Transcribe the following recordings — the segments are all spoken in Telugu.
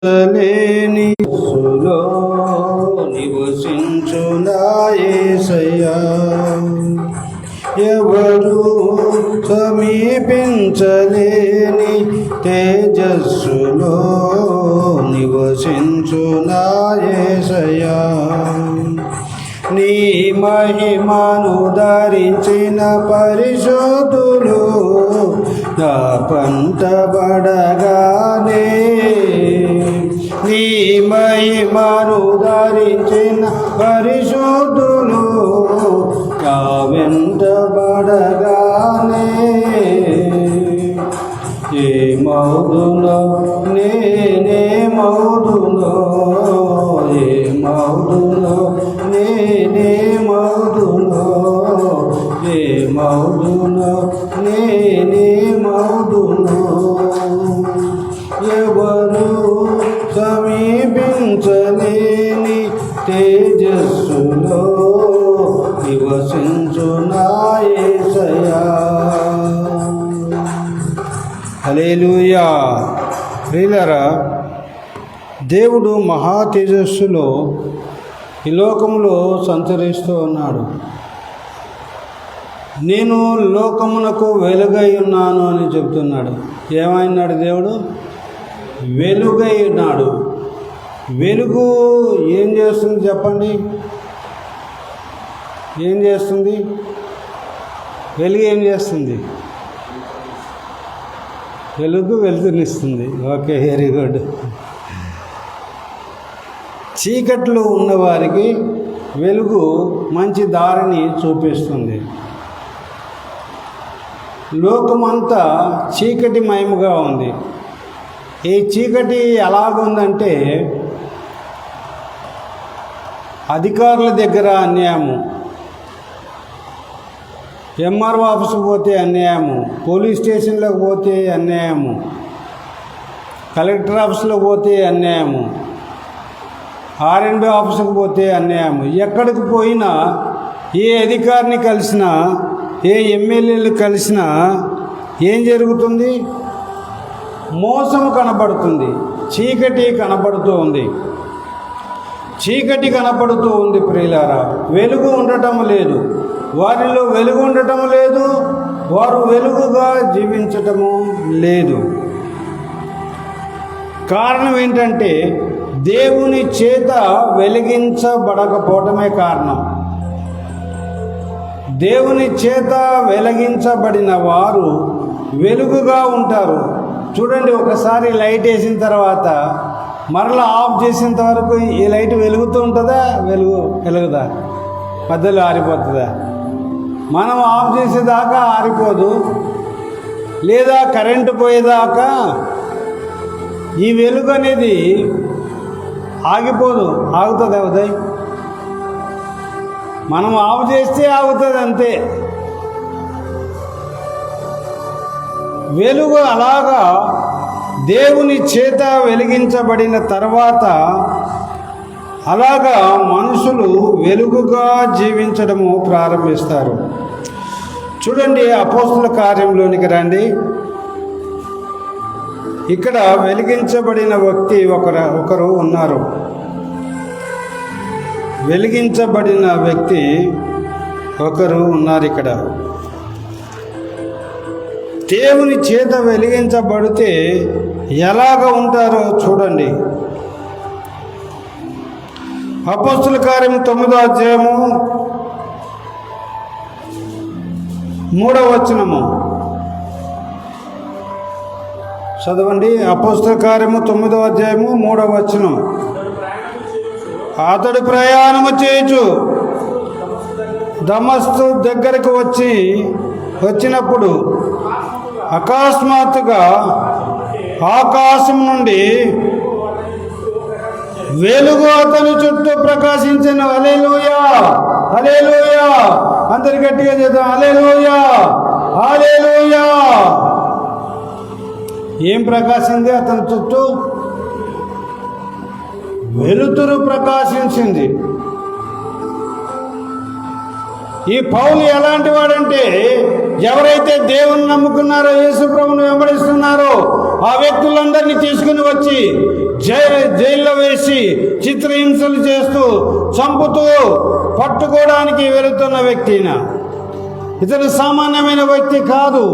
లేని సులో నివసించు నా యేసయ్యా, ఎవరు సమీపించలేని తేజస్సులో నివసించు నా యేసయ్యా, నీ మహిమను ధరించిన పరిశుద్ధులు నా పంట పడగానే, నీ మహిమను ధరించిన పరిశుద్ధులు నా వెంట పడగానే, ఏమౌదునో నేనేమౌదునో, ఏమౌదునో నేనేమౌదునో, ఏమౌదునో నేనేమౌదునో, ఎవరు సమీపించలేని తేజస్సులో నివసించు నా యేసయ్యా. హల్లెలూయా. ప్రియులారా, దేవుడు మహా తేజస్సులో ఈ లోకములో సంచరిస్తూ ఉన్నాడు. నేను లోకమునకు వెలుగై ఉన్నాను అని చెప్తున్నాడు. ఏమైనాడు దేవుడు? వెలుగై ఉన్నాడు. వెలుగు ఏం చేస్తుంది చెప్పండి? ఏం చేస్తుంది? వెలుగు ఏం చేస్తుంది? వెలుగు వెలుతునిస్తుంది. Okay, very good. చీకట్లో ఉన్నవారికి వెలుగు మంచి దారిని చూపిస్తుంది. లోకమంతా చీకటిమయముగా ఉంది. ఈ చీకటి ఎలాగుందంటే, అధికారుల దగ్గర అన్యాయము, ఎంఆర్ఓ ఆఫీస్కి పోతే అన్యాయము, పోలీస్ స్టేషన్లోకి పోతే అన్యాయము, కలెక్టర్ ఆఫీస్లో పోతే అన్యాయము, ఆర్ఎండ్బి ఆఫీస్కి పోతే అన్యాయము. ఎక్కడికి పోయినా, ఏ అధికారిని కలిసినా, ఏ ఎమ్మెల్యేలు కలిసినా ఏం జరుగుతుంది? మోసం కనబడుతుంది, చీకటి కనబడుతూ ఉంది. చీకటి కనపడుతూ ఉంది ప్రియులారా. వెలుగు ఉండటం లేదు, వారిలో వెలుగు ఉండటం లేదు, వారు వెలుగుగా జీవించటము లేదు. కారణం ఏంటంటే, దేవుని చేత వెలిగించబడకపోవటమే కారణం. దేవుని చేత వెలిగించబడిన వారు వెలుగుగా ఉంటారు. చూడండి, ఒకసారి లైట్ వేసిన తర్వాత మరలా ఆఫ్ చేసేంత వరకు ఈ లైట్ వెలుగుతూ ఉంటుందా? వెలుగుదా? మధ్యలో ఆరిపోతుందా? మనం ఆఫ్ చేసేదాకా ఆరిపోదు, లేదా కరెంటు పోయేదాకా ఈ వెలుగు అనేది ఆగిపోదు. ఆగుతుంది ఉదయ్, మనం ఆఫ్ చేస్తే ఆగుతుంది, అంతే. వెలుగు అలాగా దేవుని చేత వెలిగించబడిన తర్వాత అలాగా మనుషులు వెలుగుగా జీవించడము ప్రారంభిస్తారు. చూడండి, అపోస్తుల కార్యంలోనికి రండి. ఇక్కడ వెలిగించబడిన వ్యక్తి ఒకరు ఉన్నారు. వెలిగించబడిన వ్యక్తి ఒకరు ఉన్నారు. ఇక్కడ దేవుని చేత వెలిగించబడితే ఎలాగ ఉంటారో చూడండి. అపోస్తుల కార్యం 9వ అధ్యాయము 3వ వచనము చదవండి. అపోస్తుల కార్యము 9వ అధ్యాయము 3వ వచనం. అతడు ప్రయాణము చేయుచు దమస్కు దగ్గరకు వచ్చినప్పుడు అకస్మాత్తుగా ఆకాశం నుండి వెలుగు అతని చుట్టూ ప్రకాశించెను. హల్లెలూయా, హల్లెలూయా. అందరి గట్టిగా చేద్దాం, హల్లెలూయా, హల్లెలూయా. ఏం ప్రకాశింది అతని చుట్టూ? వెలుతురు ప్రకాశించింది. ఈ పౌలు ఎలాంటి వాడంటే, ఎవరైతే దేవుని నమ్ముకున్నారో, యేసు ప్రభువును వెంబడిస్తున్నారో ఆ వ్యక్తులందరినీ తీసుకుని వచ్చి జైల్లో వేసి చిత్రహింసలు చేస్తూ చంపుతూ పట్టుకోవడానికి వెళుతున్న వ్యక్తిన. ఇతను సామాన్యమైన వ్యక్తి కాదు,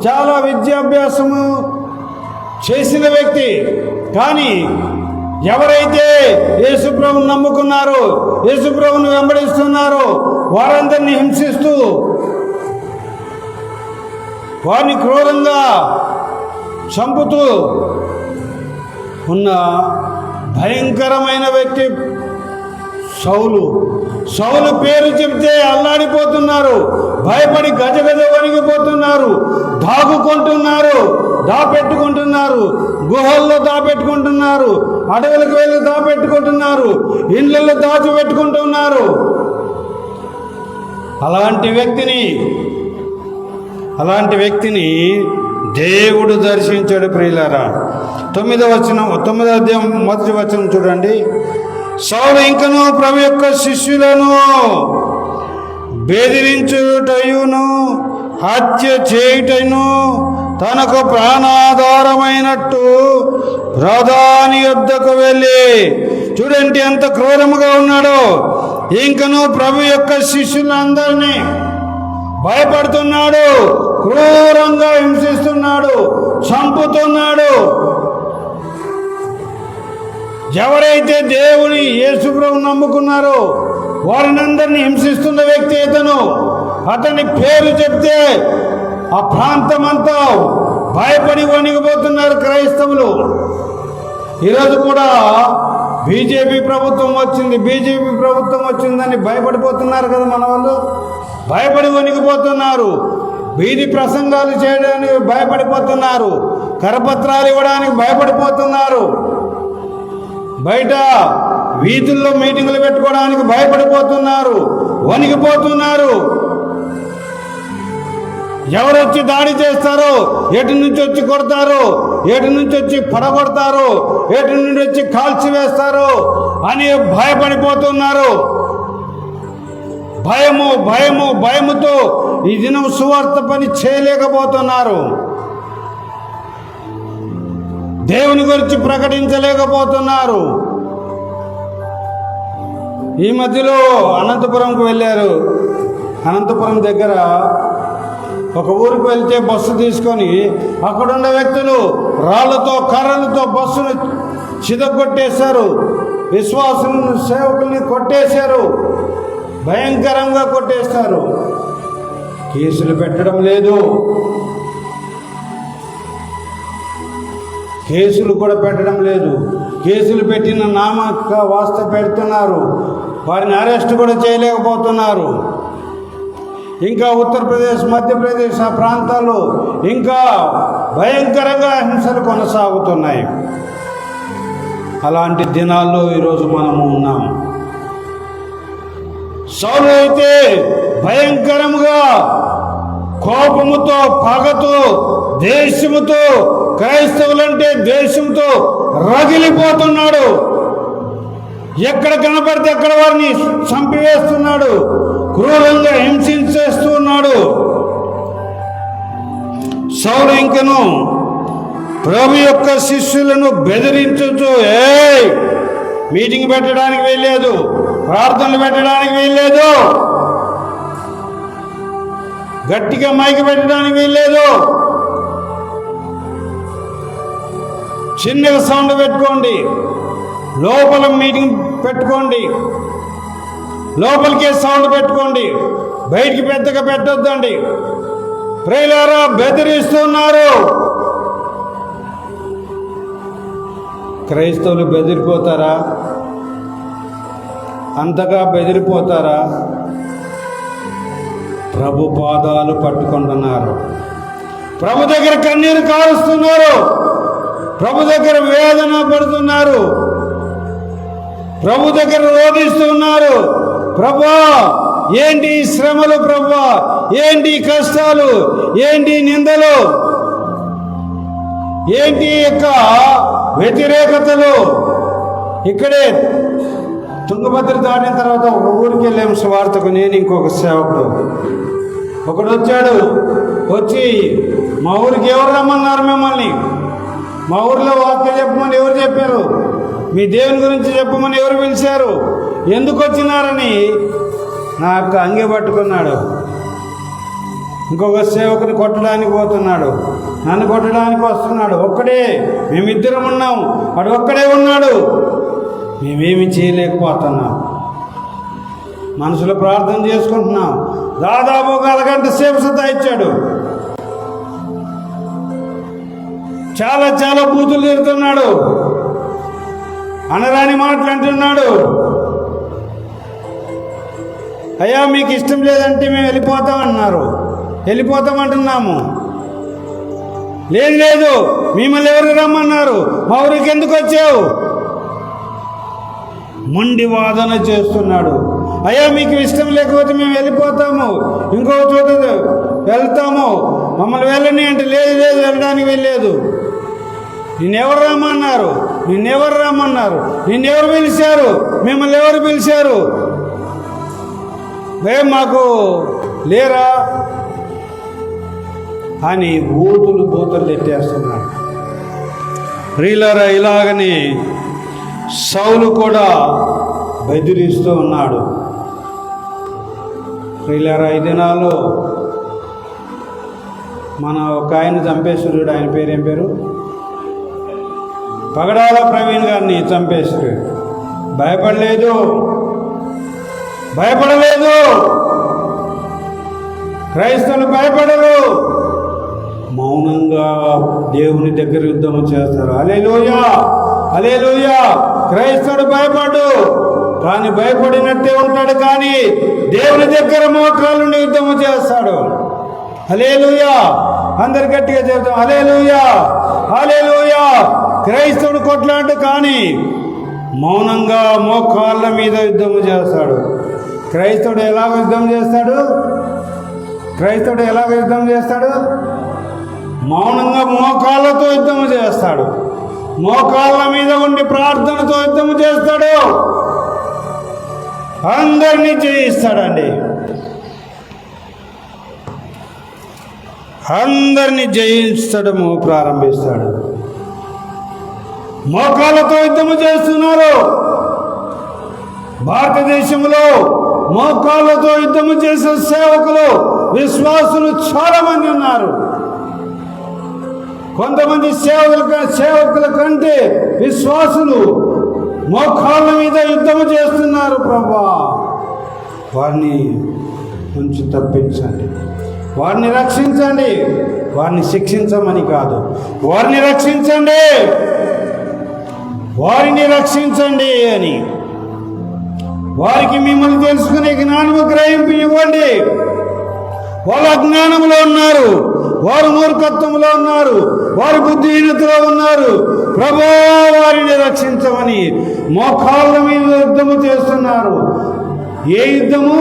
చాలా విద్యాభ్యాసము చేసిన వ్యక్తి. కానీ ఎవరైతే యేసుప్రభుని నమ్ముకున్నారో, యేసుప్రభుని వెంబడిస్తున్నారో వారందరినీ హింసిస్తూ వారిని క్రూరంగా చంపుతూ ఉన్న భయంకరమైన వ్యక్తి సౌలు పేరు చెబితే అల్లాడిపోతున్నారు, భయపడి గజగజ వణిగిపోతున్నారు, దాపెట్టుకుంటున్నారు, గుహల్లో దాపెట్టుకుంటున్నారు, అడవులకు వెళ్ళి దాపెట్టుకుంటున్నారు, ఇళ్ళల్లో దాచిపెట్టుకుంటున్నారు. అలాంటి వ్యక్తిని దేవుడు దర్శించాడు. ప్రియులారా, 9వ అధ్యాయం 1వ వచనం చూడండి. సౌలు ఇంకను ప్రభు యొక్క శిష్యులను బెదిరించుటయును హత్య చేయుటను తనకు ప్రాణాధారమైనట్టు ప్రధాని యొద్దకు వెళ్ళి, చూడండి ఎంత క్రూరముగా ఉన్నాడో. ఇంకను ప్రభు యొక్క శిష్యులందరినీ భయపడుతున్నాడు, క్రూరంగా హింసిస్తున్నాడు, చంపుతున్నాడు. ఎవరైతే దేవుని యేసుప్రభుని నమ్ముకున్నారో వారిని అందరినీ హింసిస్తున్న వ్యక్తి ఇతను. అతని పేరు చెప్తే ఆ ప్రాంతమంతా భయపడి వణిగిపోతున్నారు క్రైస్తవులు. ఈరోజు కూడా బీజేపీ ప్రభుత్వం వచ్చిందని భయపడిపోతున్నారు కదా మన వాళ్ళు. భయపడి వణిగిపోతున్నారు, వీధి ప్రసంగాలు చేయడానికి భయపడిపోతున్నారు, కరపత్రాలు ఇవ్వడానికి భయపడిపోతున్నారు, బయట వీధుల్లో మీటింగులు పెట్టుకోవడానికి భయపడిపోతున్నారు, వణిగిపోతున్నారు. ఎవరొచ్చి దాడి చేస్తారో, ఎటు నుంచి వచ్చి కొడతారో, ఎటు నుంచి వచ్చి పడగొడతారో, ఎటు నుండి వచ్చి కాల్చివేస్తారో అని భయపడిపోతున్నారు. భయముతో ఈ దినం సువార్త పని చేయలేకపోతున్నారు, దేవుని గురించి ప్రకటించలేకపోతున్నారు. ఈ మధ్యలో అనంతపురంకు వెళ్ళారు. అనంతపురం దగ్గర ఒక ఊరికి వెళ్తే బస్సు తీసుకొని అక్కడున్న వ్యక్తులు రాళ్లతో కర్రలతో బస్సును చిదగొట్టేశారు, విశ్వాసులను సేవకుల్ని కొట్టేశారు, భయంకరంగా కొట్టేస్తారు. కేసులు పెట్టడం లేదు, కేసులు కూడా పెట్టడం లేదు. కేసులు పెట్టిన నామక వాస్త పెడుతున్నారు, వారిని అరెస్ట్ కూడా చేయలేకపోతున్నారు. ఇంకా ఉత్తరప్రదేశ్, మధ్యప్రదేశ్ ఆ ప్రాంతాల్లో ఇంకా భయంకరంగా హింసలు కొనసాగుతున్నాయి. అలాంటి దినాల్లో ఈరోజు మనము ఉన్నాం. సౌలు అయితే భయంకరంగా కోపముతో, పగతో, దేశముతో, క్రైస్తవులంటే దేశంతో రగిలిపోతున్నాడు. ఎక్కడ కనపడితే అక్కడ వారిని చంపివేస్తున్నాడు, క్రూరంగా హింసించేస్తున్నాడు. సౌలు ఇంకను ప్రభు యొక్క శిష్యులను బెదిరించుచు, మీటింగ్ పెట్టడానికి వెళ్ళలేదు, ప్రార్థనలు పెట్టడానికి వెళ్ళలేదు, గట్టిగా మైకి పెట్టడానికి వెళ్ళలేదు, చిన్నగా సౌండ్ పెట్టుకోండి, లోపల మీటింగ్ పెట్టుకోండి, లోపలికే సౌండ్ పెట్టుకోండి, బయటికి పెద్దగా పెట్టొద్దండి. ప్రియులారా, బెదిరిస్తున్నారు. క్రైస్తవులు బెదిరిపోతారా? అంతగా బెదిరిపోతారా? ప్రభు పాదాలు పట్టుకుంటున్నారు, ప్రభు దగ్గర కన్నీరు కారుస్తున్నారు, ప్రభు దగ్గర వేదన పడుతున్నారు, ప్రభు దగ్గర రోధిస్తున్నారు. ప్రభా, ఏంటి శ్రమలు, ప్రభా ఏంటి కష్టాలు, ఏంటి నిందలు, ఏంటి యొక్క వ్యతిరేకతలు. ఇక్కడే తుంగభద్ర దాటిన తర్వాత ఒక ఊరికి వెళ్ళాము సువార్తకు, నేను ఇంకొక సేవకుడు. ఒకడు వచ్చాడు, వచ్చి మా ఊరికి ఎవరు రమ్మన్నారు మిమ్మల్ని? మా ఊర్లో వాక్యం చెప్పమని ఎవరు చెప్పారు? మీ దేవుని గురించి చెప్పమని ఎవరు పిలిచారు? ఎందుకు వచ్చినారని నా యొక్క అంగె పట్టుకున్నాడు. ఇంకొక సేవకుని కొట్టడానికి పోతున్నాడు, నన్ను కొట్టడానికి వస్తున్నాడు. ఒక్కడే, మేమిద్దరం ఉన్నాం, వాడు ఒక్కడే ఉన్నాడు. మేమేమి చేయలేకపోతున్నాం. మనసులో ప్రార్థన చేసుకుంటున్నాం. దాదాపు ఒక అరగంట సేపు సతాయిచ్చాడు. చాలా చాలా బూతులు తిరుగుతున్నాడు, అనరాని మాటలు అంటున్నాడు. అయ్యా మీకు ఇష్టం లేదంటే మేము వెళ్ళిపోతామన్నారు. వెళ్ళిపోతామంటున్నాము. లేదు మిమ్మల్ని ఎవరు రమ్మన్నారు? మా ఊరికి ఎందుకు వచ్చావు? మొండి వాదన చేస్తున్నాడు. అయ్యా మీకు ఇష్టం లేకపోతే మేము వెళ్ళిపోతాము, ఇంకో చోట వెళ్తాము, మమ్మల్ని వెళ్ళని అంటే లేదు వెళ్ళడానికి వెళ్ళలేదు. నిన్నెవరు రమ్మన్నారు? నిన్నెవరు పిలిచారు? మిమ్మల్ని ఎవరు పిలిచారు? మాకు లేరా అని బూతులు ఎట్టేస్తున్నాడు. ప్రియులారా, ఇలాగని సౌలు కూడా బెదిరిస్తూ ఉన్నాడు. ప్రియులారా, ఈ దినాల్లో మన ఒక ఆయన చంపేశ్వరుడు, ఆయన పేరేం పేరు? పగడాల ప్రవీణ్ గారిని చంపేశారు. భయపడలేదు. క్రైస్తవులు భయపడరు. మౌనంగా దేవుని దగ్గర యుద్ధము చేస్తారు. హల్లెలూయా. క్రైస్తవుడు భయపడు, కానీ భయపడినట్టే ఉంటాడు, కానీ దేవుని దగ్గర మోకాళ్ళుండి యుద్ధము చేస్తాడు. హల్లెలూయా. అందరు గట్టిగా చెప్తాం హల్లెలూయా. క్రైస్తవుడు కొట్లాడు, కానీ మౌనంగా మోకాళ్ళ మీద యుద్ధము చేస్తాడు. క్రైస్తవుడు ఎలాగ యుద్ధం చేస్తాడు? మౌనంగా మోకాళ్ళతో యుద్ధము చేస్తాడు. మోకాళ్ళ మీద ఉండి ప్రార్థనతో యుద్ధము చేస్తాడు. అందరినీ జయిస్తాడండి. అందరినీ జయించడము ప్రారంభిస్తాడు. మోకాళ్ళతో యుద్ధము చేస్తున్నారు. భారతదేశంలో మోకాళ్ళతో యుద్ధము చేసే సేవకులు, విశ్వాసులు చాలా మంది ఉన్నారు. కొంతమంది సేవకుల కంటే విశ్వాసులు మోకాళ్ళ మీద యుద్ధము చేస్తున్నారు. ప్రభువా, వారిని కొంచెం తప్పించండి, వారిని రక్షించండి. వారిని శిక్షించమని కాదు, వారిని రక్షించండి అని. వారికి మిమ్మల్ని తెలుసుకునే జ్ఞానము గ్రహింపు ఇవ్వండి. వాళ్ళు అజ్ఞానంలో ఉన్నారు, వారు మూర్ఖత్వంలో ఉన్నారు, వారు బుద్ధిహీనతలో ఉన్నారు. ప్రభువా, వారిని రక్షించమని మోకాళ్ళ మీద యుద్ధము చేస్తున్నారు. ఏ యుద్ధము?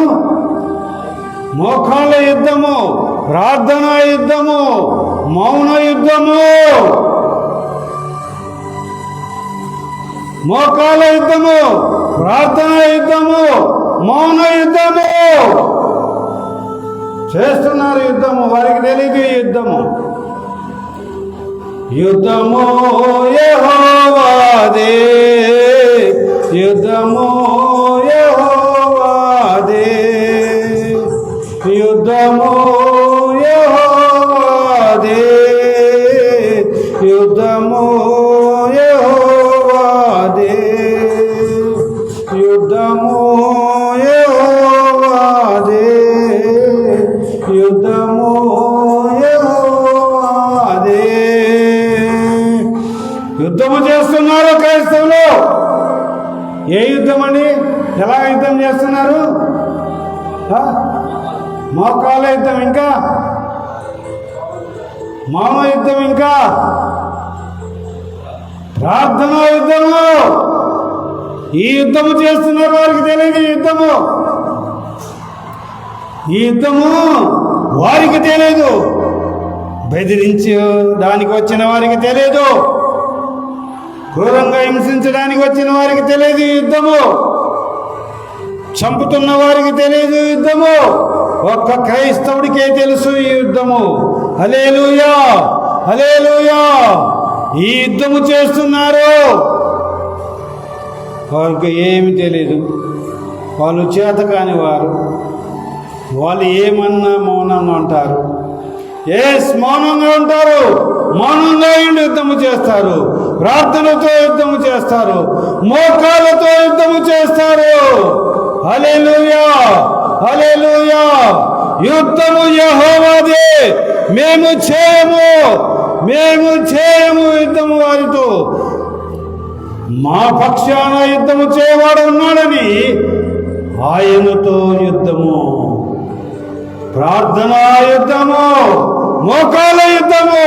మోకాళ్ళ యుద్ధము, ప్రార్థనా యుద్ధము, మౌన యుద్ధము. మోకాళ్ళ యుద్ధము, ప్రార్థనా యుద్ధము, మౌన యుద్ధము చేస్తున్నారు. యుద్ధము వారికి తెలియదు. యుద్ధము యెహోవాదే, యుద్ధము యెహోవాదే, యుద్ధము యెహోవాదే, యుద్ధము యెహోవాదే, యుద్ధము యెహోవాదే, యుద్ధము యెహోవాదే. యుద్ధము చేస్తున్నారు క్రైస్తవులు. ఏ యుద్ధం అండి? ఎలా యుద్ధం చేస్తున్నారు? మోకాళ్ళ యుద్ధం, ఇంకా మౌన యుద్ధం, ఇంకా ప్రార్థనా యుద్ధము. ఈ యుద్ధము చేస్తున్నారు. వారికి తెలియదు ఈ యుద్ధము వారికి తెలియదు. బెదిరించి దానికి వచ్చిన వారికి తెలియదు. క్రూరంగా హింసించడానికి వచ్చిన వారికి తెలియదు ఈ యుద్ధము. చంపుతున్న వారికి తెలియదు యుద్ధము. ఒక్క క్రైస్తవుడికే తెలుసు ఈ యుద్ధము. హల్లెలూయా. ఈ యుద్ధము చేస్తున్నారు. వారికి ఏమి తెలీదు, వాళ్ళు చేత కాని వారు. వాళ్ళు ఏమన్నా మౌనంగా ఉంటారు. మౌనంగా ఉంటారు. మౌనంగా యుద్ధము చేస్తారు. ప్రార్థనతో యుద్ధము చేస్తారు. మోకాళ్ళతో యుద్ధము చేస్తారు. హల్లెలూయా, హల్లెలూయా. యుద్ధము యెహోవాదే, మేము చేయము యుద్ధము వారితో. మా పక్షాన యుద్ధము చేయవాడు ఉన్నాడని ఆయనతో యుద్ధము, ప్రార్థనా యుద్ధము, మోకాల యుద్ధము,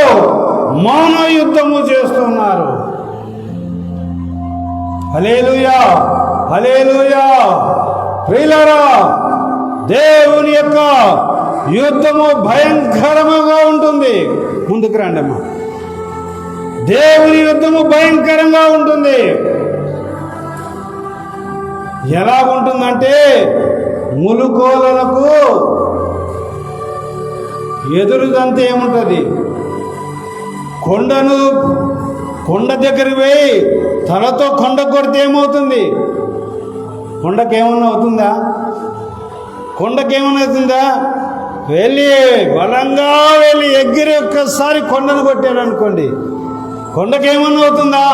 మౌన యుద్ధము చేస్తున్నారు. హల్లెలూయా, హల్లెలూయా. ప్రియులారా, దేవుని యొక్క యుద్ధము భయంకరంగా ఉంటుంది. ముందుకు రండి అమ్మా. దేవుని యుద్ధము భయంకరంగా ఉంటుంది. ఎలాగుంటుందంటే, ములుకోలకు ఎదురుదంతే ఏముంటుంది? కొండ దగ్గరికి పోయి తలతో కొండ కొడితే ఏమవుతుంది? కొండకేమన్నా అవుతుందా? బలంగా వెళ్ళి ఎగిరి ఒక్కసారి కొండను కొట్టాడు అనుకోండి, కొండకేమన్నా అవుతుందా?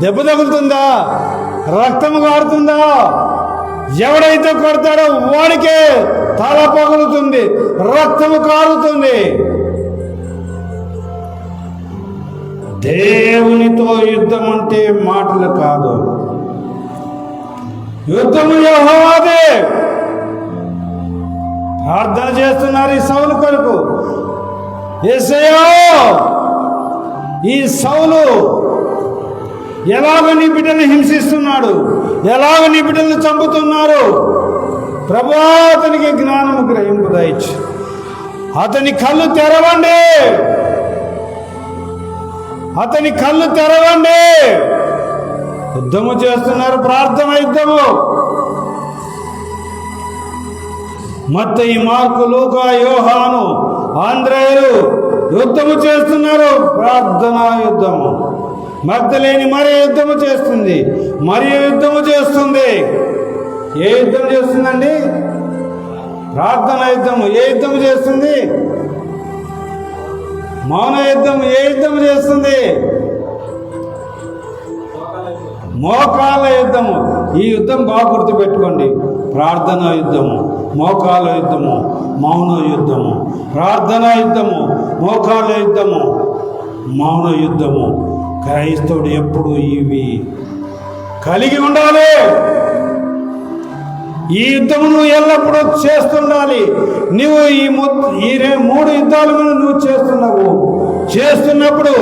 దెబ్బ తగులుతుందా? రక్తం కారుతుందా? ఎవడైతే కొడతాడో వాడికే తల పగులుతుంది, రక్తము కారుతుంది. దేవునితో యుద్ధం అంటే మాటలు కాదు. యుద్ధము యెహోవాదే. ప్రార్థన చేస్తున్నారు ఈ సౌలు కొరకు. యేసయ్యా, ఈ సౌలు ఎలాగ నీ బిడ్డను హింసిస్తున్నాడు, ఎలాగ నీ బిడ్డలను చంపుతున్నారు. ప్రభువా, అతనికి జ్ఞానము గ్రహింపు దయచి అతని కళ్ళు తెరవండి, అతని కళ్ళు తెరవండి. యుద్ధము చేస్తున్నారు, ప్రార్థన యుద్ధము. మత్తయి, మార్కు, లూకా, యోహాను, ఆంద్రేయులు యుద్ధము చేస్తున్నారు, ప్రార్థనా యుద్ధము. మగ్దలేని మరియ యుద్ధము చేస్తుంది, మరియ యుద్ధము చేస్తుంది. ఏ యుద్ధం చేస్తుందండి? ప్రార్థన యుద్ధము. ఏ యుద్ధము చేస్తుంది? మౌన యుద్ధం. ఏ యుద్ధము చేస్తుంది? మోకాళ్ళ యుద్ధము. ఈ యుద్ధం బాగా గుర్తుపెట్టుకోండి. ప్రార్థనా యుద్ధము, మోకాళ్ళ యుద్ధము, మౌన యుద్ధము. ప్రార్థనా యుద్ధము, మోకాళ్ళ యుద్ధము, మౌన యుద్ధము. క్రైస్తవుడు ఎప్పుడు ఇవి కలిగి ఉండాలి. ఈ యుద్ధము నువ్వు ఎల్లప్పుడూ చేస్తుండాలి. నువ్వు ఈ 3 యుద్ధాలు నువ్వు చేస్తున్నప్పుడు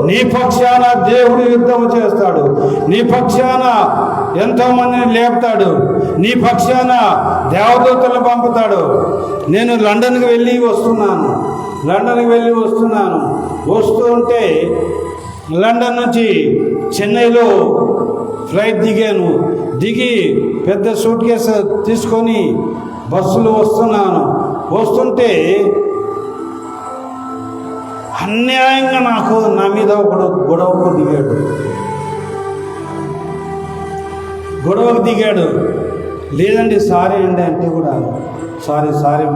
నీ పక్షాన దేవుడు యుద్ధము చేస్తాడు. నీ పక్షాన ఎంతో మందిని లేపుతాడు. నీ పక్షాన దేవదూతలు పంపుతాడు. నేను లండన్కి వెళ్ళి వస్తున్నాను. వస్తుంటే లండన్ నుంచి చెన్నైలో ఫ్లైట్ దిగి పెద్ద సూట్ కేసు తీసుకొని బస్సులో వస్తుంటే అన్యాయంగా నా మీద ఒకడు గొడవకు దిగాడు. లేదండి సారీ అండి అంటే కూడా సారీ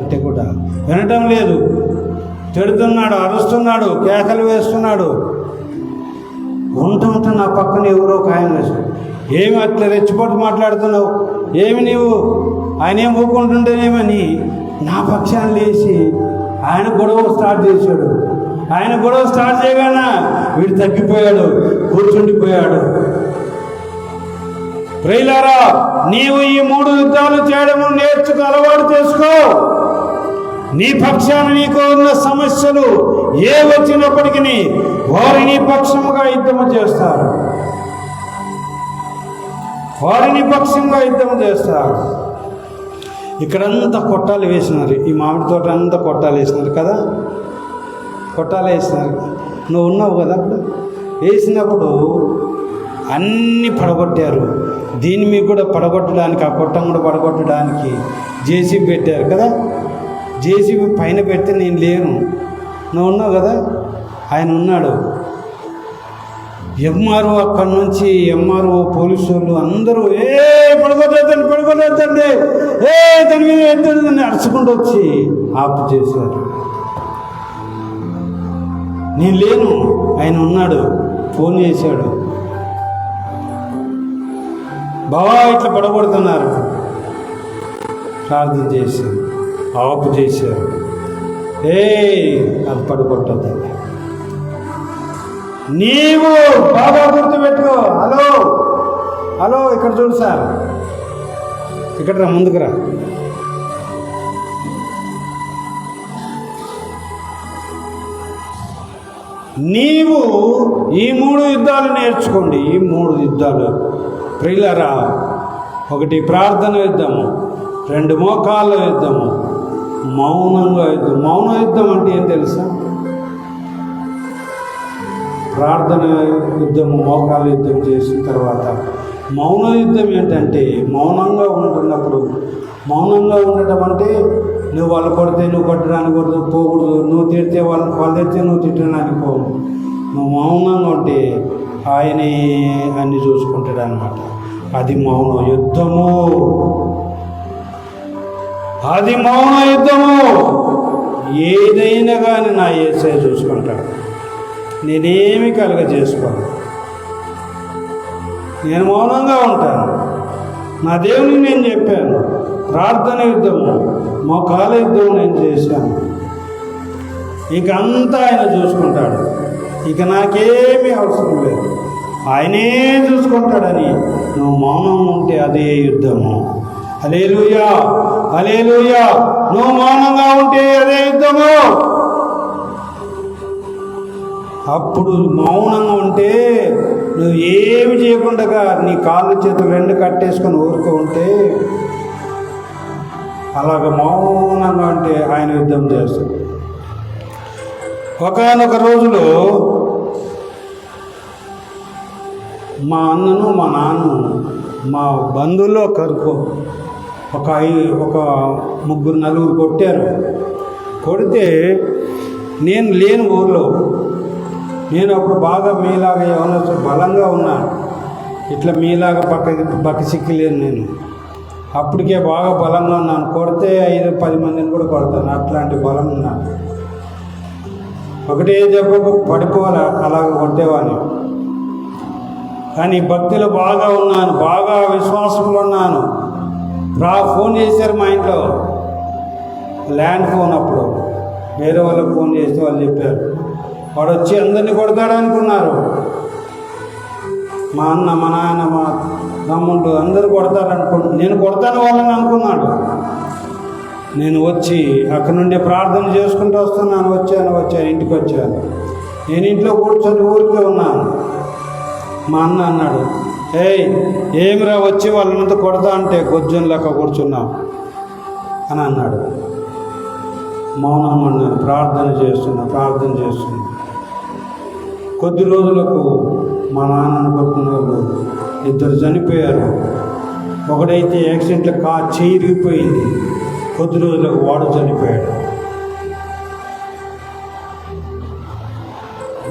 అంటే కూడా వినటం లేదు. తిడుతున్నాడు, అరుస్తున్నాడు, కేకలు వేస్తున్నాడు. ఉంటుంటే నా పక్కన ఎవరో ఒక ఆయన వేశాడు. ఏమి అట్లా రెచ్చిపోటు మాట్లాడుతున్నావు, ఏమి నీవు? ఆయన ఏం ఊకుంటుంటేనేమని నా పక్షాన్ని లేచి ఆయన గొడవ స్టార్ట్ చేశాడు. ఆయన గొడవ స్టార్ట్ చేయగానే వీడు తగ్గిపోయాడు, కూర్చుండిపోయాడు. ప్రియులారా, నీవు ఈ 3 యుద్ధాలు చేయడము అలవాటు చేసుకో. నీ పక్షాన నీకు ఉన్న సమస్యలు ఏ వచ్చినప్పటికీ వారు నీ పక్షముగా యుద్ధము చేస్తారు. ఇక్కడంతా కొట్టాలు వేసినారు. ఈ మామిడి తోట అంతా కొట్టాలు వేసినారు కదా. నువ్వు ఉన్నావు కదా అప్పుడు. వేసినప్పుడు అన్నీ పడగొట్టారు. దీన్ని మీకు కూడా పడగొట్టడానికి, ఆ కొట్టం కూడా పడగొట్టడానికి జేసీబీ పెట్టారు కదా. జేసీబీ పైన పెడితే నేను లేను, నువ్వు ఉన్నావు కదా. ఆయన ఉన్నాడు. ఎంఆర్ఓ అక్కడి నుంచి ఎంఆర్ఓ పోలీసు వాళ్ళు అందరూ పడుకోలేదండి దాని మీద ఎద్దని అరుచుకుంటూ వచ్చి ఆపు చేశారు. నేను లేను, ఆయన ఉన్నాడు. ఫోన్ చేశాడు, బావా ఇట్లా పడగొడుతున్నారు. ప్రార్థన చేసి ఆపు చేశారు. అది పడగొట్టద్దండి. నీవు బాగా గుర్తుపెట్టుకో. హలో హలో ఇక్కడ చూడు సార్, ఇక్కడ రా, ముందుకు రా. నీవు ఈ 3 యుద్ధాలు నేర్చుకోండి. ఈ 3 యుద్ధాలు ప్రియులారా, 1 ప్రార్థన యుద్ధము, 2 మోకాళ్ళ యుద్ధము, మౌనంగా యుద్ధం. మౌన యుద్ధం అంటే ఏం తెలుసా? ప్రార్థన యుద్ధము, మోకాళ్ళ యుద్ధం చేసిన తర్వాత మౌన యుద్ధం ఏంటంటే మౌనంగా ఉంటున్నప్పుడు. మౌనంగా ఉండటం అంటే నువ్వు వాళ్ళు కొడితే నువ్వు కొట్టడానికి పోకూడదు, నువ్వు తిడితే వాళ్ళు తిడితే నువ్వు తిట్టడానికి పోవు. నువ్వు మౌనంగా ఉంటే ఆయనే అన్ని చూసుకుంటాడు అన్నమాట. అది మౌన యుద్ధము, అది మౌన యుద్ధము. ఏదైనా కానీ నా యేసయ్య చూసుకుంటాడు. నేనేమి చేసుకోను, నేను మౌనంగా ఉంటాను. నా దేవునికి నేను చెప్పాను. ప్రార్థన యుద్ధము, మోకాళ్ళ యుద్ధం నేను చేశాను. ఇక అంతా ఆయన చూసుకుంటాడు. ఇక నాకేమీ అవసరం లేదు, ఆయనే చూసుకుంటాడని నువ్వు మౌనం ఉంటే అదే యుద్ధము. హల్లెలూయా హల్లెలూయా. నువ్వు మౌనంగా ఉంటే అదే యుద్ధము. అప్పుడు మౌనంగా ఉంటే నువ్వు ఏమి చేయకుండా నీ కాళ్ళు చేతులు 2 కట్టేసుకొని ఊరుకో ఉంటే, అలాగ మౌనంగా ఉంటే ఆయన యుద్ధం చేస్తాడు. ఒకానొక రోజులో మా అన్నను మా నాన్న మా బంధువుల్లో ఒకరు ఒక 3 4 కొట్టారు. కొడితే నేను లేని ఊర్లో, నేను అప్పుడు బాగా మీలాగా ఏమన్నా బలంగా ఉన్నాను. ఇట్లా మీలాగా పక్క సిక్కిలేను. నేను అప్పటికే బాగా బలంగా ఉన్నాను. కొడితే 5-10 మందిని కూడా కొడతాను, అట్లాంటి బలం ఉన్నాను. ఒకటే దెబ్బకు పడిపోవాలి, అలాగ కొట్టేవాడిని. కానీ భక్తిలో బాగా ఉన్నాను, బాగా విశ్వాసంలో ఉన్నాను. ఫోన్ చేశారు మా ఇంట్లో, ల్యాండ్ ఫోన్. అప్పుడు వేరే వాళ్ళకి ఫోన్ చేస్తే వాళ్ళు చెప్పారు, వాడు వచ్చి అందరినీ కొడతాడు అనుకున్నారు. మా అన్న, మా నాన్న, మా తమ్ముళ్ళు అందరూ నేను కొడతాను వాళ్ళని అనుకున్నాడు. నేను వచ్చి అక్కడ నుండి ప్రార్థన చేసుకుంటూ వస్తున్నాను. వచ్చాను ఇంటికి వచ్చాను. నేను ఇంట్లో కూర్చొని ఊరికే ఉన్నాను. మా అన్న అన్నాడు, ఏమిరా వచ్చి వాళ్ళంతా కొడతా అంటే గొజ్జుని లెక్క కూర్చున్నాం అని అన్నాడు. మౌనం అన్నాడు. ప్రార్థన చేస్తున్నా. కొద్ది రోజులకు మా నాన్నను కొట్టిన వాళ్ళు 2 చనిపోయారు. ఒకడైతే యాక్సిడెంట్లో చెయ్యి ఇరిగిపోయింది. కొద్ది రోజులకు వాడు చనిపోయాడు.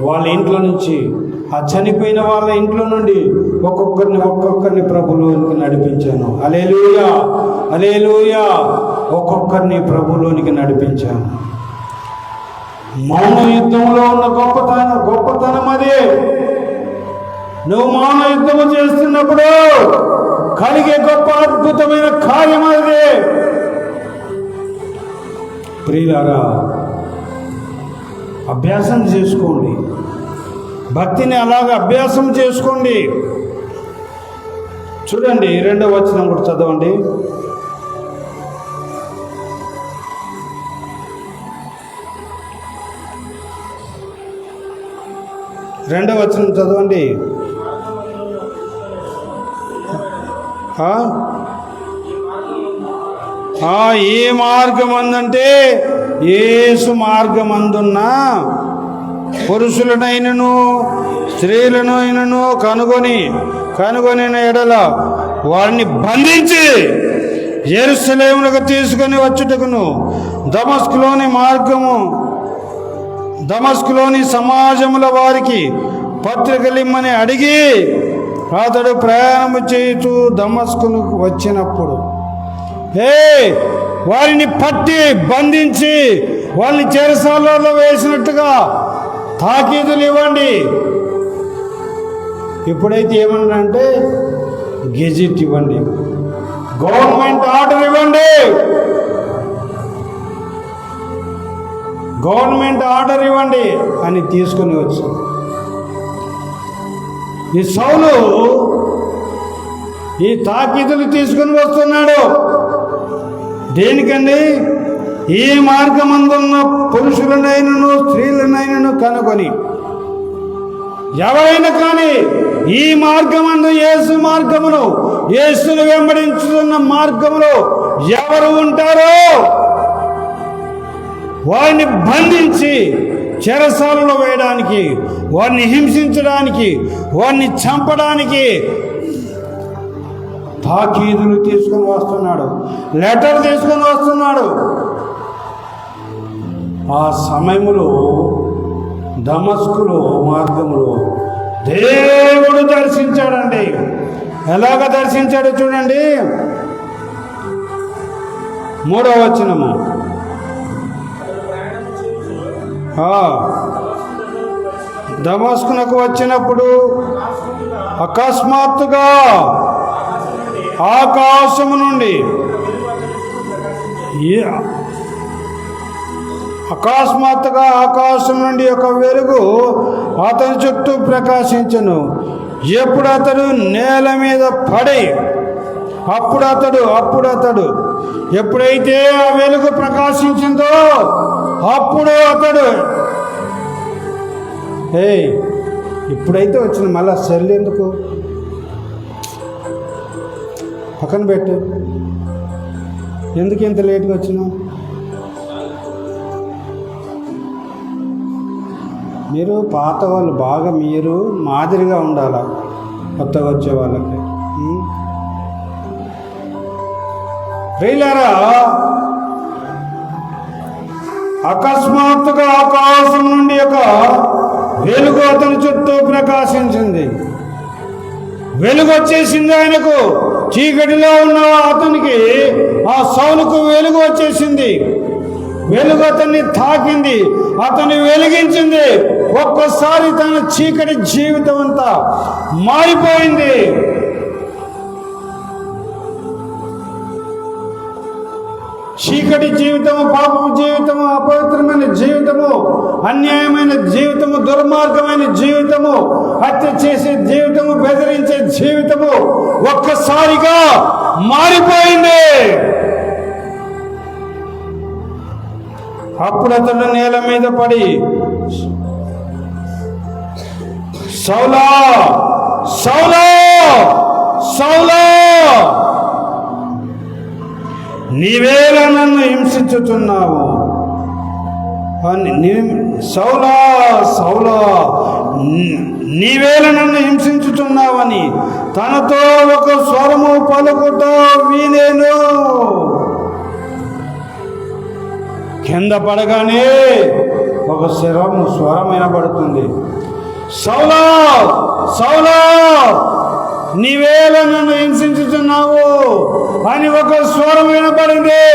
వాళ్ళ ఇంట్లో నుంచి, ఆ చనిపోయిన వాళ్ళ ఇంట్లో నుండి ఒక్కొక్కరిని ప్రభులోనికి నడిపించాను. హల్లెలూయా హల్లెలూయా. ఒక్కొక్కరిని ప్రభులోనికి నడిపించాను. మౌన యుద్ధంలో ఉన్న గొప్పతనం అదే. నువ్వు మౌన యుద్ధము చేస్తున్నప్పుడు కలిగే గొప్ప అద్భుతమైన కార్యం అదే. ప్రియులారా, అభ్యాసం చేసుకోండి. భక్తిని అలాగా అభ్యాసం చేసుకోండి. చూడండి, 2వ వచనం కూడా చదవండి. రెండవ వచనం చదవండి. ఏ మార్గమందంటే యేసు మార్గమందున్న పురుషులనైనను స్త్రీలనైనను కనుగొనిన ఎడల వారిని బంధించి యెరూషలేమునకు తీసుకొని వచ్చుటకును దమస్కులోని సమాజముల వారికి పత్రికలిమ్మని అడిగి అతడు ప్రయాణము చేయుచూ దమస్కును వచ్చినప్పుడు వారిని పట్టి బంధించి వాళ్ళని చెరసాలలో వేసినట్టుగా తాకీదులు ఇవ్వండి. ఇప్పుడైతే ఏమన్నారంటే గెజిట్ ఇవ్వండి, గవర్నమెంట్ ఆర్డర్ ఇవ్వండి, గవర్నమెంట్ ఆర్డర్ ఇవ్వండి అని తీసుకుని వచ్చారు. ఈ సౌలు ఈ తాకీదులు తీసుకుని వస్తున్నాడు. దేనికండి? ఈ మార్గమందున్న పురుషులనైనను స్త్రీలనైనను కనుకొని ఎవరైనా కానీ ఈ మార్గమందు యేసు మార్గమును, యేసును వెంబడించుతున్న మార్గములో ఎవరు ఉంటారో వారిని బంధించి చెరసాలలో వేయడానికి, వారిని హింసించడానికి, వారిని చంపడానికి తాకీదులు తీసుకొని వస్తున్నాడు, లెటర్ తీసుకొని వస్తున్నాడు. ఆ సమయంలో దమస్కులో మార్గంలో దేవుడు దర్శించాడండి. ఎలాగ దర్శించాడో చూడండి. 3వ వచనము. దమస్కునకు వచ్చినప్పుడు అకస్మాత్తుగా ఆకాశము నుండి ఒక వెలుగు అతని చుట్టూ ప్రకాశించెను. ఎప్పుడు అతడు నేల మీద పడి అప్పుడు అతడు ఎప్పుడైతే ఆ వెలుగు ప్రకాశించిందో అప్పుడు అతడు ఇప్పుడైతే వచ్చింది. మళ్ళా సెల్ ఎందుకు పక్కన పెట్టు, ఎందుకు ఇంత లేట్గా వచ్చినావు? మీరు పాత వాళ్ళు బాగా మీరు మాదిరిగా ఉండాలా కొత్తగా వచ్చే వాళ్ళకి. ప్రియులారా, అకస్మాత్తుగా ఆకాశం నుండి ఒక వెలుగు అతని చుట్టూ ప్రకాశించింది. వెలుగు వచ్చేసింది ఆయనకు. చీకటిలో ఉన్న అతనికి, ఆ సౌలుకు వెలుగు వచ్చేసింది. వెలుగు అతన్ని తాకింది, అతన్ని వెలిగించింది. ఒక్కసారి తన చీకటి జీవితం అంతా మారిపోయింది. చీకటి జీవితము, పాపము జీవితము, అపవిత్రమైన జీవితము, అన్యాయమైన జీవితము, దుర్మార్గమైన జీవితము, హత్య చేసే జీవితము, బెదిరించే జీవితము ఒక్కసారిగా మారిపోయింది. అప్పుడు అతడు నేల మీద పడి, సౌలా సౌలా సౌలా, నీవేలా నన్ను హింసించుతున్నావు? సౌలా సౌలా, నీవేలా నన్ను హింసించుతున్నావని తనతో ఒక స్వరము పలుకుట వినెను. కింద పడగానే ఒక స్వరం వినబడుతుంది. సౌలా సౌలా, నీవేలా నన్ను హింసించుతున్నావు అని ఒక స్వరం వినపడింది.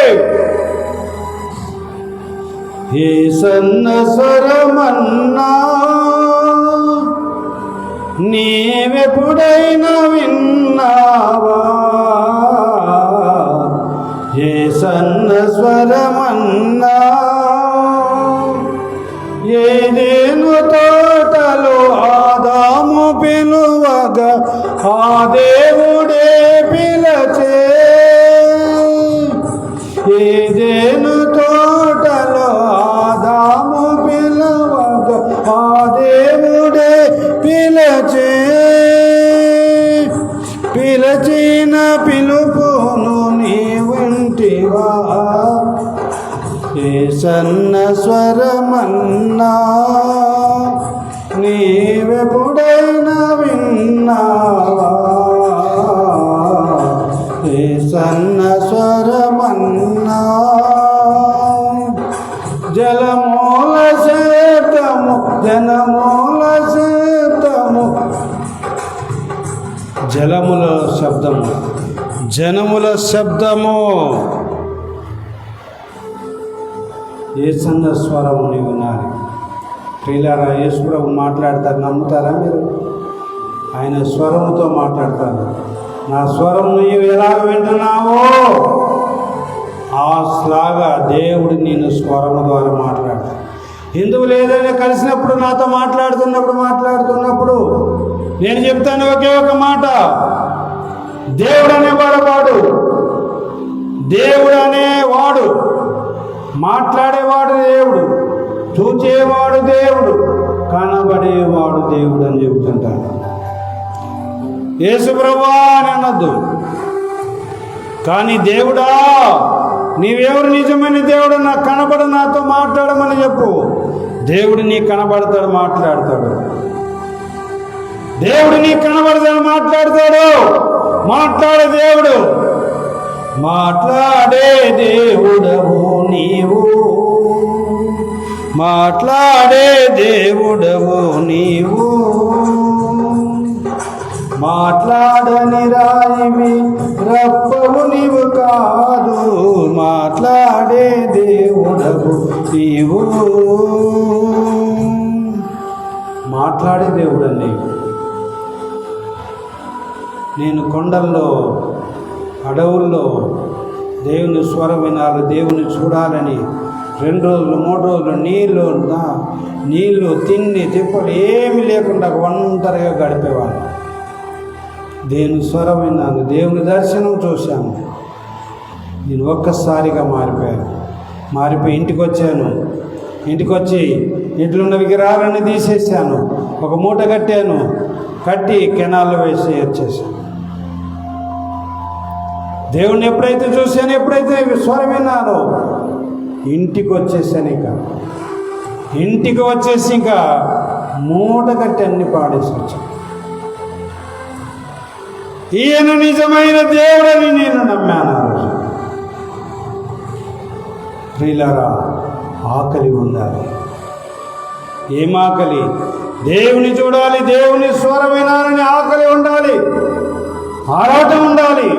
ఈ సన్న స్వరమన్నా నీవెప్పుడైనా విన్నావా? ఏ సన్న స్వరమన్నా ఏదేను తోటలో ఆదాము పిలువగా ఆ దేవుడే పిలచే. ఏదేను తోటలో ఆదాము పిలువగా ఆ దేవుడే పిలచే. పిలచిన పిలుపును నీ వింటివా? ఏ సన్న స్వరమన్నా నీవెప్పుడైనా విన్నావా? ఏ సన్న స్వరమన్నా జలమూల శాతము జనమూల శాతము జనముల శబ్దము. యేసన్న స్వరము నీవు వినాలి. ప్రియులారా, యేసు ప్రభు మాట్లాడతారు, నమ్ముతారా మీరు? ఆయన స్వరముతో మాట్లాడతారు. నా స్వరం నీవు ఎలా వింటున్నావో ఆలాగా దేవుడు నేను స్వరము ద్వారా మాట్లాడతాను. హిందువులు ఏదైనా కలిసినప్పుడు నాతో మాట్లాడుతున్నప్పుడు నేను చెప్తాను ఒకే ఒక మాట, దేవుడు అనేవాడు, మాట్లాడేవాడు దేవుడు, చూచేవాడు దేవుడు, కనబడేవాడు దేవుడు అని చెబుతుంటాను. యేసు ప్రభువా అని అనొద్దు, కానీ దేవుడా నీవెవరు నిజమైన దేవుడు, నాకు కనబడు, నాతో మాట్లాడమని చెప్పు. దేవుడు నీకు కనబడతాడు, మాట్లాడతాడు. దేవుడు నీకు కనబడతాడు, మాట్లాడతాడు. మాట్లాడే దేవుడు, మాట్లాడే దేవుడవు నీవు, మాట్లాడే దేవుడవు నీవు, మాట్లాడని రాయివి రప్పవు నీవు కాదు, మాట్లాడే దేవుడవు నీవు. మాట్లాడే దేవుడండి. నేను కొండల్లో, అడవుల్లో దేవుని స్వరం వినాలి, దేవుని చూడాలని 2 రోజులు 3 రోజులు నీళ్ళు తిండి తిప్పలు ఏమీ లేకుండా ఒంటరిగా గడిపేవాళ్ళు. దేవుని స్వరం విన్నాను, దేవుని దర్శనం చూశాను. నేను ఒక్కసారిగా మారిపోయి ఇంటికి వచ్చాను. ఇంటికి వచ్చి ఇంట్లో ఉన్న విగ్రహాలన్నీ తీసేసాను, ఒక మూట కట్టి కెనాల్లో వేసి వచ్చేసాను. దేవుణ్ణి ఎప్పుడైతే చూశాను, ఎప్పుడైతే స్వరం విన్నానో ఇంటికి వచ్చేసాను. ఇంటికి వచ్చేసి ఇంకా మూట కట్టి అన్ని పాడేసి వచ్చాను. ఈయన నిజమైన దేవుడని నేను నమ్మాను. ఆ రోజు ప్రియులారా, ఆకలి ఉండాలి. ఏం ఆకలి? దేవుని చూడాలి, దేవుని స్వరం వినాలని ఆకలి ఉండాలి, ఆరాటం ఉండాలి,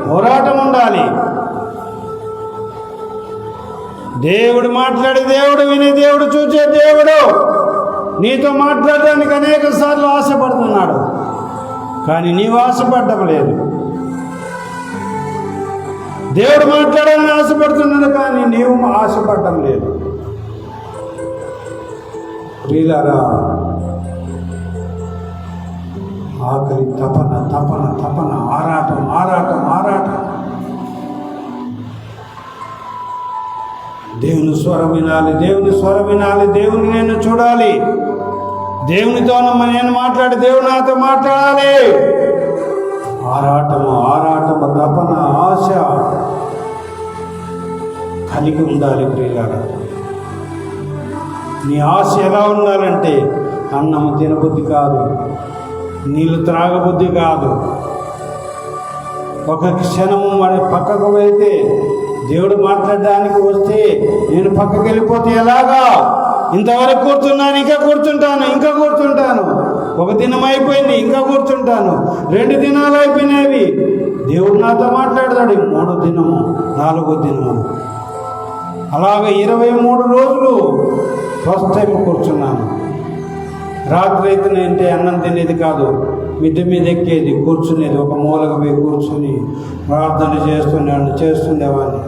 పోరాటం ఉండాలి. దేవుడు మాట్లాడే దేవుడు, వినే దేవుడు, చూసే దేవుడు నీతో మాట్లాడడానికి అనేక సార్లు ఆశపడుతున్నాడు, కానీ నీవు ఆశపడటం లేదు. దేవుడు మాట్లాడాలని ఆశపడుతున్నాడు, కానీ నీవు ఆశపడటం లేదు. ప్రియులారా, ఆకలి, తపన, ఆరాటం. దేవుని స్వరం వినాలి, దేవుని నేను చూడాలి, దేవునితో నేను మాట్లాడి దేవుడు నాతో మాట్లాడాలి. ఆరాటము, తపన, ఆశ కలిగి ఉండాలి. ప్రియులారా, నీ ఆశ ఎలా ఉండాలంటే అన్నము తినబుద్ధి కాదు, నీళ్ళు త్రాగబుద్ధి కాదు. ఒక క్షణము పక్కకు వెళ్తే దేవుడు మాట్లాడడానికి వస్తే నేను పక్కకి వెళ్ళిపోతే ఎలాగా? ఇంతవరకు కూర్చున్నాను, ఇంకా కూర్చుంటాను. ఒక దినం అయిపోయింది, ఇంకా కూర్చుంటాను. 2 దినాలు అయిపోయినవి. దేవుడు నాతో మాట్లాడతాడు 3వ దినము, 4వ దినము. అలాగే 23 రోజులు ఫస్ట్ టైం కూర్చున్నాను. రాత్రి అయితే అంటే అన్నం తినేది కాదు, మిద్దె మీద ఎక్కేది, కూర్చునేది, ఒక మూలగా పోయి కూర్చుని ప్రార్థన చేస్తుండేవాడిని.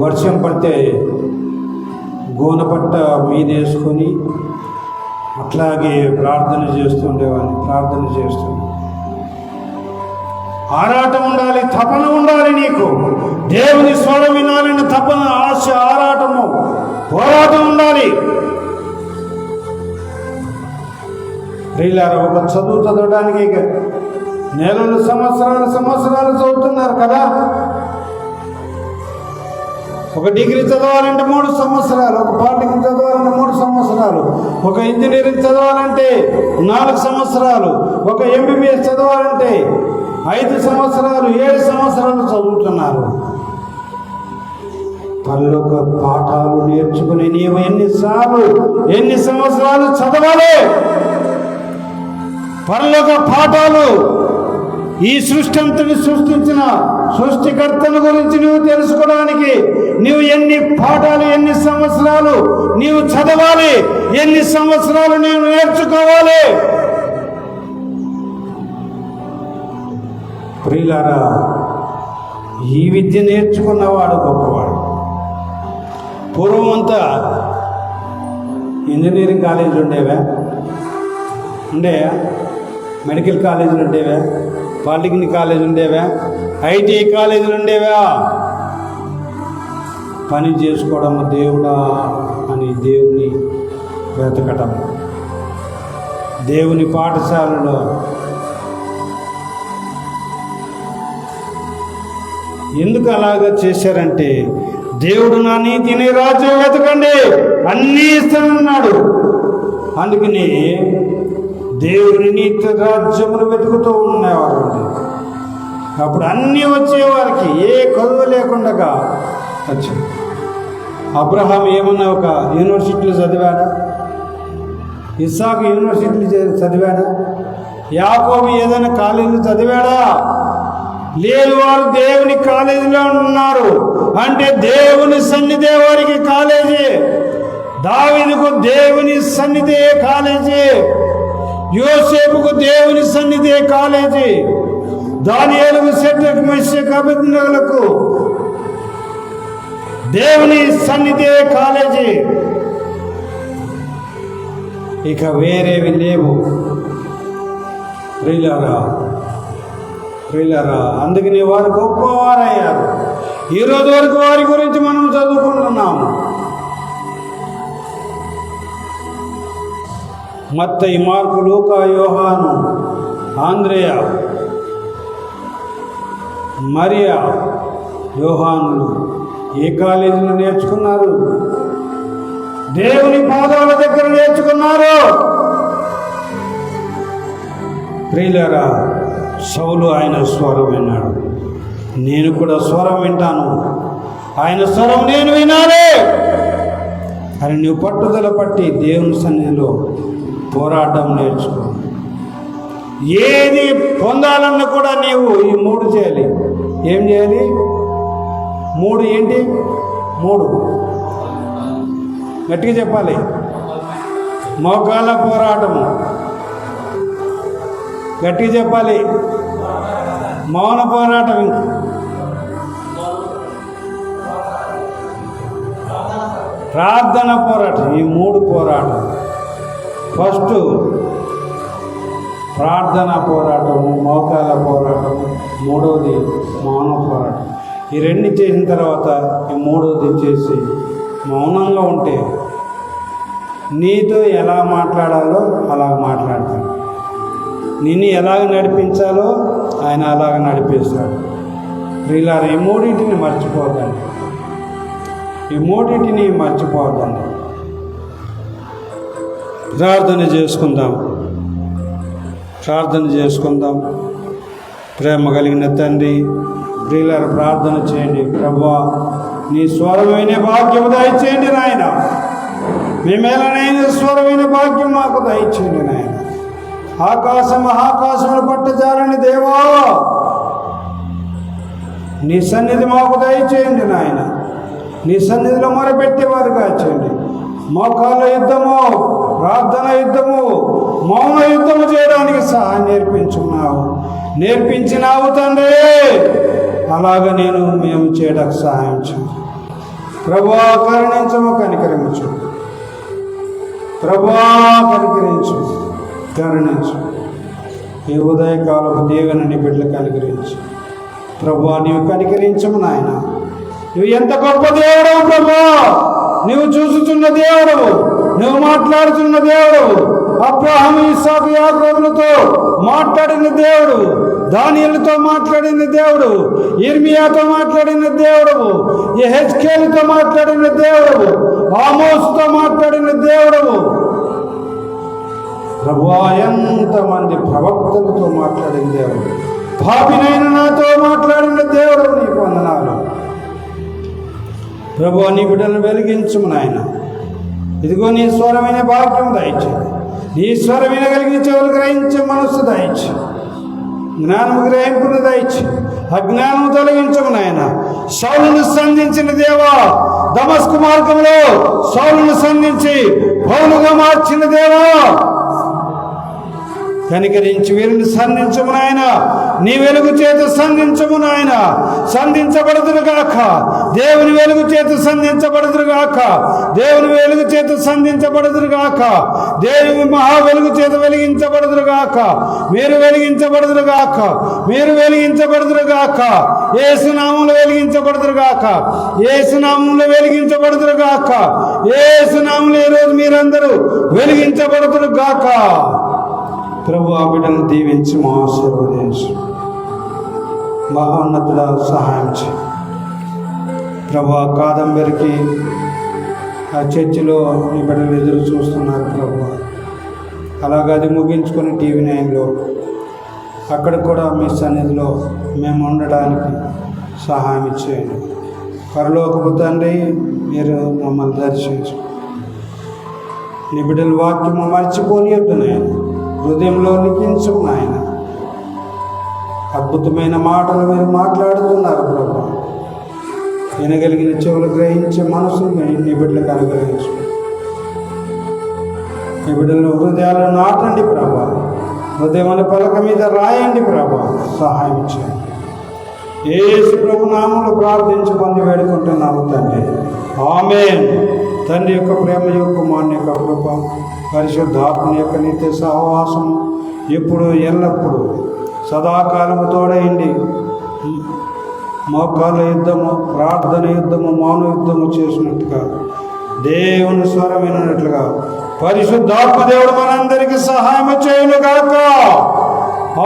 వర్షం పడితే గోనపట్ట మీద వేసుకొని అట్లాగే ప్రార్థన చేస్తుండేవాడిని. ఆరాటం ఉండాలి, తపన ఉండాలి. నీకు దేవుని స్వరం వినాలని తపన, ఆశ, ఆరాటము, పోరాటం ఉండాలి. ప్రియులారా, ఒక చదవడానికి నెలలు, సంవత్సరాలు చదువుతున్నారు కదా. ఒక డిగ్రీ చదవాలంటే 3 సంవత్సరాలు, ఒక పాలిటెక్నిక్ చదవాలంటే 3 సంవత్సరాలు, ఒక ఇంజనీరింగ్ చదవాలంటే 4 సంవత్సరాలు, ఒక ఎంబీబీఎస్ చదవాలంటే 5 సంవత్సరాలు, 7 సంవత్సరాలు చదువుతున్నారు. పరలోక పాఠాలు నేర్చుకుని నీవు ఎన్ని సంవత్సరాలు చదవాలి? పరలోక పాఠాలు, ఈ సృష్టి అంతని సృష్టించిన సృష్టికర్తను గురించి నువ్వు తెలుసుకోవడానికి నువ్వు ఎన్ని పాఠాలు, ఎన్ని సంవత్సరాలు నీవు చదవాలి, ఎన్ని సంవత్సరాలు నీవు నేర్చుకోవాలి. ప్రియులారా, ఈ విద్య నేర్చుకున్నవాడు గొప్పవాడు. పూర్వం అంతా ఇంజనీరింగ్ కాలేజీలు ఉండేవా? ఉండేవా? మెడికల్ కాలేజీలు ఉండేవా? పాలిటెక్నిక్ కాలేజీలు ఉండేవా? ఐటీ కాలేజీలు ఉండేవా? పని చేసుకోవడం దేవుడా అని దేవుని వెతకటం, దేవుని పాఠశాలలో ఎందుకు అలాగా చేశారంటే, దేవుడు నా నీతిని రాజ్యం వెతకండి అన్నీ ఇస్తానన్నాడు. అందుకని దేవుని నీతి రాజ్యమును వెతుకుతూ ఉండేవారు. అప్పుడు అన్నీ వచ్చేవారికి ఏ కొదువ లేకుండా వచ్చాయి. అబ్రహాం ఏమన్నా ఒక యూనివర్సిటీలో చదివాడా? ఇస్సాకు యూనివర్సిటీలు చదివాడా? యాకోబు ఏదైనా కాలేజీలో చదివాడా? లేదు. వారు దేవుని కాలేజీలో ఉన్నారు. అంటే దేవుని సన్నిధే వారికి కాలేజీ. దావీదుకు దేవుని సన్నిధే కాలేజీ, యోసేపుకు దేవుని సన్నిధే కాలేజీ, దానియేలుకు, షద్రకు, మెషకు, అబేద్నెగోలకు దేవుని సన్నిధే కాలేజీ. ఇక వేరేవి లేవు. ప్రియులారా, అందుకని వారు గొప్పవారయ్యారు. ఈరోజు వరకు వారి గురించి మనం చదువుకుంటున్నాము. మత్తయి, మార్కు, లూకా, యోహాను, ఆంద్రేయ, మరియా, యోహానులు ఏ కాలేజీలో నేర్చుకున్నారు? దేవుని పాదాల దగ్గర నేర్చుకున్నారు. ప్రియులారా, సౌలు ఆయన స్వరం విన్నాడు. నేను కూడా స్వరం వింటాను, ఆయన స్వరం నేను వినాలి అని నువ్వు పట్టుదల పట్టి దేవుని సన్నిధిలో పోరాటం నేర్చుకో. ఏది పొందాలన్నా కూడా నీవు ఈ 3 చేయాలి. ఏం చేయాలి? 3 ఏంటి? 3 గట్టిగా చెప్పాలి. మోకాళ్ళ పోరాటము, గట్టిగా చెప్పాలి. మౌన పోరాటం, ప్రార్థన పోరాటం. ఈ 3 పోరాటం. ఫస్ట్ ప్రార్థన పోరాటము, మోకాళ్ళ పోరాటము, 3వది మౌన పోరాటం. ఈ 2 చేసిన తర్వాత ఈ 3వది చేసి మౌనంగా ఉంటే నీతో ఎలా మాట్లాడాలో అలా మాట్లాడతాడు. నిన్ను ఎలాగ నడిపించాలో ఆయన అలాగ నడిపిస్తాడు. ప్రియులారా, ఈ 3టిని మర్చిపోద్దండి. ఈ 3టిని మర్చిపోద్దండి. ప్రార్థన చేసుకుందాం. ప్రేమ కలిగిన తండ్రి, ప్రియులారా, ప్రార్థన చేయండి. ప్రభువా, నీ స్వరమైన భాగ్యము దయచేయండి నాయన. మీ మేలనైన స్వరమైన భాగ్యం మాకు దయచేయండి నాయన. మహాకాశములు పట్టజాలని దేవా, నీ సన్నిధి మాకు దయచేయండి నాయన. నీ సన్నిధిలో మొరపెట్టేవారుగా చేయండి. మోకాళ్ళ యుద్ధము, ప్రార్థన యుద్ధము, మౌన యుద్ధము చేయడానికి సహాయం నేర్పించినావు తండ్రి. అలాగ మేము చేయడానికి సహాయం చేయండి. ప్రభువా, కనికరించు. ప్రభువా, కరుణించు. ఈ ఉదయకాలపు దేవుని బిడ్డలకు కనికరించు. ప్రభువా, నీవు కనికరించము నాయన. నువ్వు ఎంత గొప్ప దేవుడవు ప్రభువా. నువ్వు చూసుచున్న దేవుడవు, నువ్వు మాట్లాడుతున్న దేవుడవు. అబ్రహాము, ఇస్సాకు, యాకోబులతో మాట్లాడిన దేవుడు, దానియేలుతో మాట్లాడిన దేవుడు, ఇర్మియాతో మాట్లాడిన దేవుడవు, యెహెజ్కేలుతో మాట్లాడిన దేవుడవు, ఆమోసుతో మాట్లాడిన దేవుడవు. ప్రభువా, ఎంతమంది ప్రవక్తలతో మాట్లాడిన దేవుడు, పాపినైన నాతో మాట్లాడిన దేవుడు, నీకు వందనాలు. ప్రభువా, నీ బిడ్డలను వెలిగించుము నాయన. ఇదిగో నీ స్వరమైన భాగ్యం దయచేయండి. నీ స్వరం వినగలిగిన చెవులు గ్రహించే మనస్సు దయచు, జ్ఞానము గ్రహింపును దయచు, అజ్ఞానము తొలగించము నాయన. సౌలును సంధించిన దేవా, దమస్కు మార్గంలో సౌలును సంధించి పౌలుగా మార్చిన దేవా, కనికరించి వీరిని సంధించము నాయన. నీ వెలుగు చేత సంధించము నాయన. సంధించబడుదురుగాక, దేవుని వెలుగు చేత సంధించబడుదురుగాక, దేవుని వెలుగు చేత సంధించబడుదురుగాక, దేవుని మహా వెలుగు చేత వెలిగించబడుదురుగాక, మీరు వెలిగించబడుదురుగాక, మీరు వెలిగించబడుదురుగాక, యేసునామములో వెలిగించబడుదురుగాక, యేసునామములో వెలిగించబడుదురుగాక, యేసునామములో ఈరోజు మీరందరూ వెలిగించబడుదురుగాక. ప్రభు ఆ బిడ్డను దీవించి మా ఆశీర్వదించు, మహోన్నతుల సహాయం చేయి ప్రభు. కాదంబరికి ఆ చర్చిలో నీ బిడ్డలు ఎదురు చూస్తున్నారు ప్రభు. అలాగే అది ముగించుకొని TV9లో అక్కడ కూడా మీ సన్నిధిలో మేము ఉండడానికి సహాయం ఇచ్చేయండి. పరలోకపు తండ్రి, మీరు మమ్మల్ని దర్శించు. నీ బిడ్డల వాక్యము మర్చిపోనియొద్దు నాయన, హృదయంలో లిఖించు నాయన. అద్భుతమైన మాటలు మీరు మాట్లాడుతున్నారు ప్రభు. వినగలిగిన చెవులు గ్రహించే మనసు నీ బిడ్డలకు అనుగ్రహించు. నీ బిడ్డలను హృదయాలు నాటండి ప్రభా, హృదయముల పలక మీద రాయండి ప్రభా, సహాయం చేయండి. యేసు ప్రభు నామములో ప్రార్థించి పొంది వేడుకుంటున్నాము తండ్రి, ఆమేన్. తండ్రి యొక్క ప్రేమ, యొక్క కుమారుని యొక్క కృప, పరిశుద్ధాత్మ యొక్క నిత్య సహవాసం ఇప్పుడు ఎల్లప్పుడూ సదాకాలము తోడైండి. మోకాళ్ళ యుద్ధము, ప్రార్థన యుద్ధము, మౌన యుద్ధము చేసినట్టుగా, దేవుని స్వరం వినట్లుగా పరిశుద్ధాత్మ దేవుడు మనందరికీ సహాయం చేయునుగాక.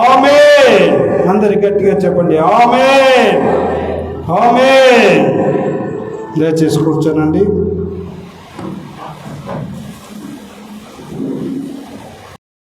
ఆమేన్. అందరి గట్టిగా చెప్పండి ఆమేన్, ఆమేన్. దయచేసి కూర్చోనండి.